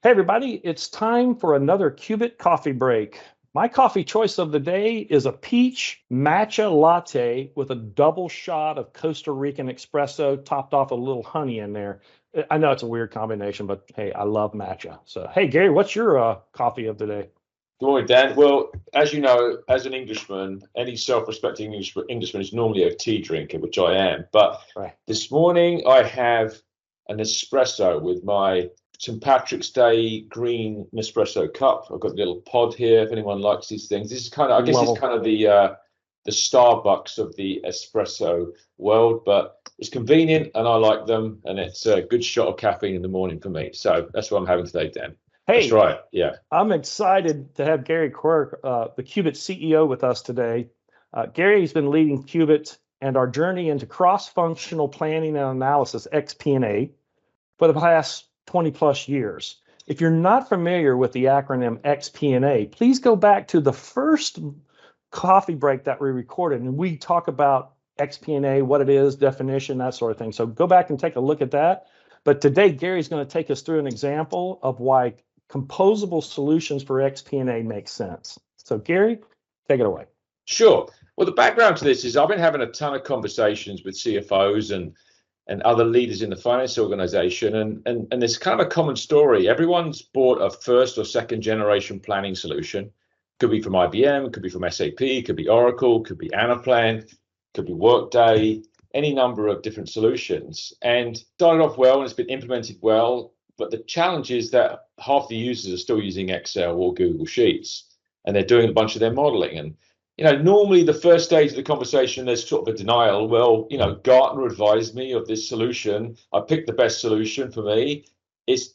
Hey everybody, it's time for another QueBIT coffee break. My coffee choice of the day is a peach matcha latte with a double shot of Costa Rican espresso topped off with a little honey in there. I know it's a weird combination, but hey, I love matcha. So, hey Gary, what's your coffee of the day? Good morning, Dan. Well, as you know, as an Englishman, any self-respecting Englishman is normally a tea drinker, which I am. But Right. this morning I have an espresso with my St. Patrick's Day green Nespresso cup. I've got a little pod here if anyone likes these things. This is kind of, I guess, it's Level. kind of the Starbucks of the espresso world, but it's convenient and I like them, and it's a good shot of caffeine in the morning for me. So that's what I'm having today, Dan. That's Hey, right. Yeah. I'm excited to have Gary Quirke, the QueBIT CEO, with us today. Gary's been leading QueBIT and our journey into cross-functional planning and analysis, xP&A, for the past 20 plus years. If you're not familiar with the acronym xP&A, please go back to the first coffee break that we recorded, and we talk about xP&A, what it is, definition, that sort of thing. So go back and take a look at that. But today, Gary's going to take us through an example of why composable solutions for xP&A make sense. So Gary, take it away. Sure. Well, the background to this is I've been having a ton of conversations with CFOs and other leaders in the finance organization, and there's kind of a common story. Everyone's bought a first or second generation planning solution. Could be from IBM, could be from SAP, could be Oracle, could be Anaplan, could be Workday, any number of different solutions. And started off well and it's been implemented well, but the challenge is that half the users are still using Excel or Google Sheets, and they're doing a bunch of their modeling. And normally the first stage of the conversation, there's sort of a denial. Well, Gartner advised me of this solution. I picked the best solution for me.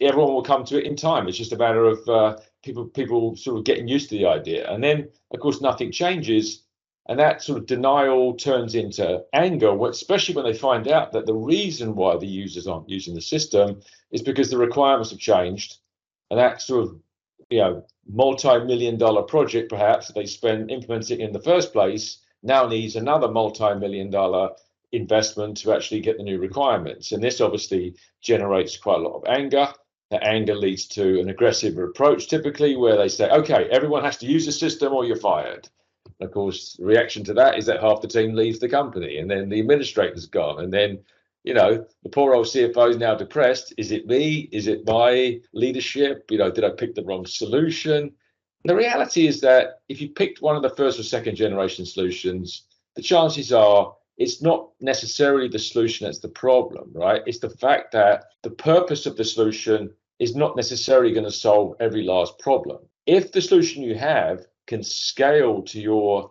Everyone will come to it in time. It's just a matter of people sort of getting used to the idea. And then, of course, nothing changes. And that sort of denial turns into anger, especially when they find out that the reason why the users aren't using the system is because the requirements have changed. And that sort of, multi-million-dollar project, perhaps, that they spend implementing in the first place, now needs another multi-million-dollar investment to actually get the new requirements. And this obviously generates quite a lot of anger. That anger leads to an aggressive approach, typically, where they say, okay, everyone has to use the system or you're fired. And of course, the reaction to that is that half the team leaves the company, and then the administrator's gone, and then the poor old CFO is now depressed. Is it me? Is it my leadership? Did I pick the wrong solution? The reality is that if you picked one of the first or second generation solutions, the chances are it's not necessarily the solution that's the problem, right? It's the fact that the purpose of the solution is not necessarily going to solve every last problem. If the solution you have can scale to your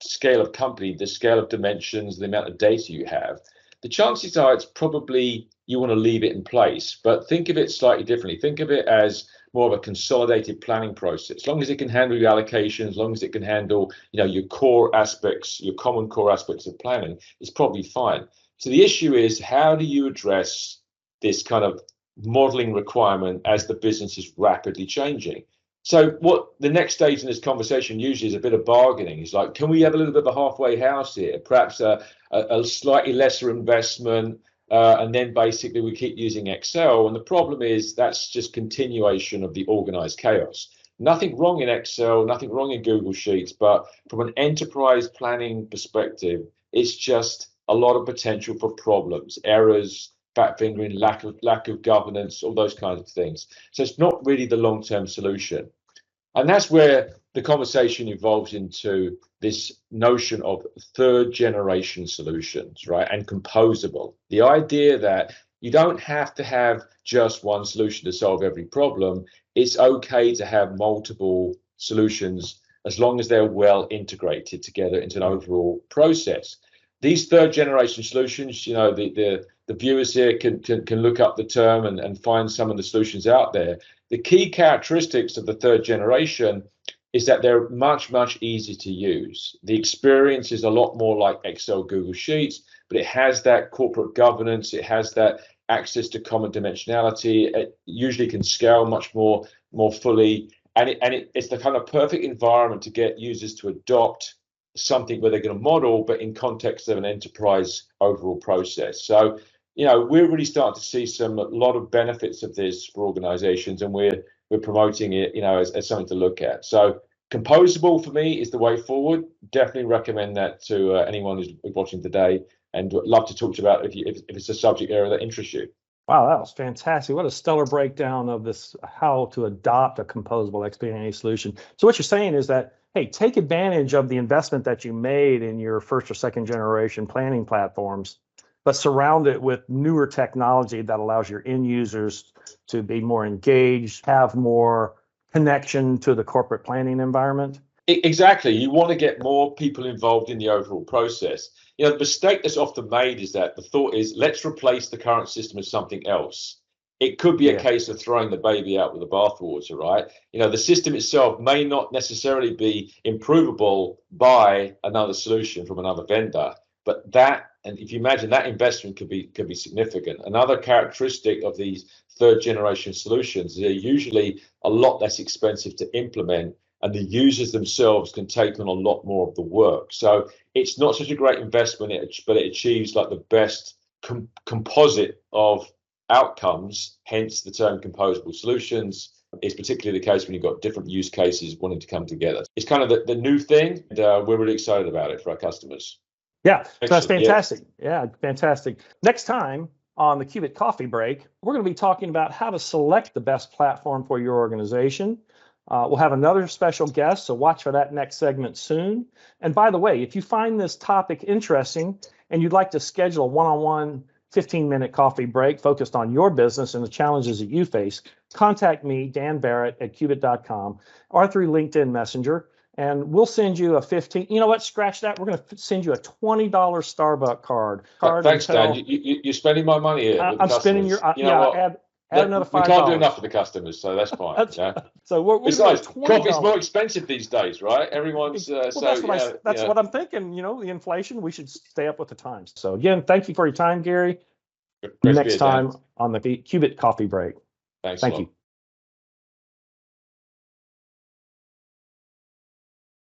scale of company, the scale of dimensions, the amount of data you have, the chances are it's probably you want to leave it in place. But think of it slightly differently. Think of it as more of a consolidated planning process. As long as it can handle your allocations, as long as it can handle your core aspects, your common core aspects of planning, it's probably fine. So the issue is, how do you address this kind of modeling requirement as the business is rapidly changing? So what the next stage in this conversation usually is a bit of bargaining. It's like, can we have a little bit of a halfway house here? Perhaps a slightly lesser investment, and then basically we keep using Excel. And the problem is that's just continuation of the organized chaos. Nothing wrong in Excel, nothing wrong in Google Sheets, but from an enterprise planning perspective, it's just a lot of potential for problems, errors, fat fingering, lack of governance, all those kinds of things. So it's not really the long-term solution. And that's where the conversation evolves into this notion of third generation solutions, right? And composable. The idea that you don't have to have just one solution to solve every problem. It's okay to have multiple solutions as long as they're well integrated together into an overall process. These third generation solutions, the viewers here can look up the term and find some of the solutions out there. The key characteristics of the third generation is that they're much, much easier to use. The experience is a lot more like Excel, Google Sheets, but it has that corporate governance. It has that access to common dimensionality. It usually can scale much more fully. And it's the kind of perfect environment to get users to adopt something where they're going to model, but in context of an enterprise overall process. So, we're really starting to see a lot of benefits of this for organizations, and we're we're promoting it, as something to look at. So Composable for me is the way forward. Definitely recommend that to anyone who's watching today, and would love to talk to you about if it's a subject area that interests you. Wow, that was fantastic. What a stellar breakdown of this, how to adopt a composable xP&A solution. So what you're saying is that, hey, take advantage of the investment that you made in your first or second generation planning platforms, but surround it with newer technology that allows your end users to be more engaged, have more connection to the corporate planning environment. Exactly. You want to get more people involved in the overall process. The mistake that's often made is that the thought is, let's replace the current system with something else. It could be a case of throwing the baby out with the bathwater, right? The system itself may not necessarily be improvable by another solution from another vendor, but and if you imagine that investment could be significant. Another characteristic of these third generation solutions is they're usually a lot less expensive to implement, and the users themselves can take on a lot more of the work. So it's not such a great investment, but it achieves like the best composite of outcomes, hence the term composable solutions. It's particularly the case when you've got different use cases wanting to come together. It's kind of the new thing, and we're really excited about it for our customers. Yeah, so that's fantastic. Yeah, fantastic. Next time on the QueBIT Coffee Break, we're going to be talking about how to select the best platform for your organization. We'll have another special guest, so watch for that next segment soon. And by the way, if you find this topic interesting and you'd like to schedule a one-on-one 15-minute coffee break focused on your business and the challenges that you face, contact me, Dan Barrett at QueBIT.com, or through LinkedIn Messenger, and we'll send you a 15. You know what? Scratch that. We're going to send you a $20 Starbucks card. Thanks, Dan. You're spending my money here. I'm spending your. Add another $5. We can't do enough for the customers, so that's fine. So we're besides, coffee's more expensive these days, right? Everyone's that's what I'm thinking. The inflation. We should stay up with the times. So again, thank you for your time, Gary. Next time on the QueBIT Coffee Break. Thanks. Thank you.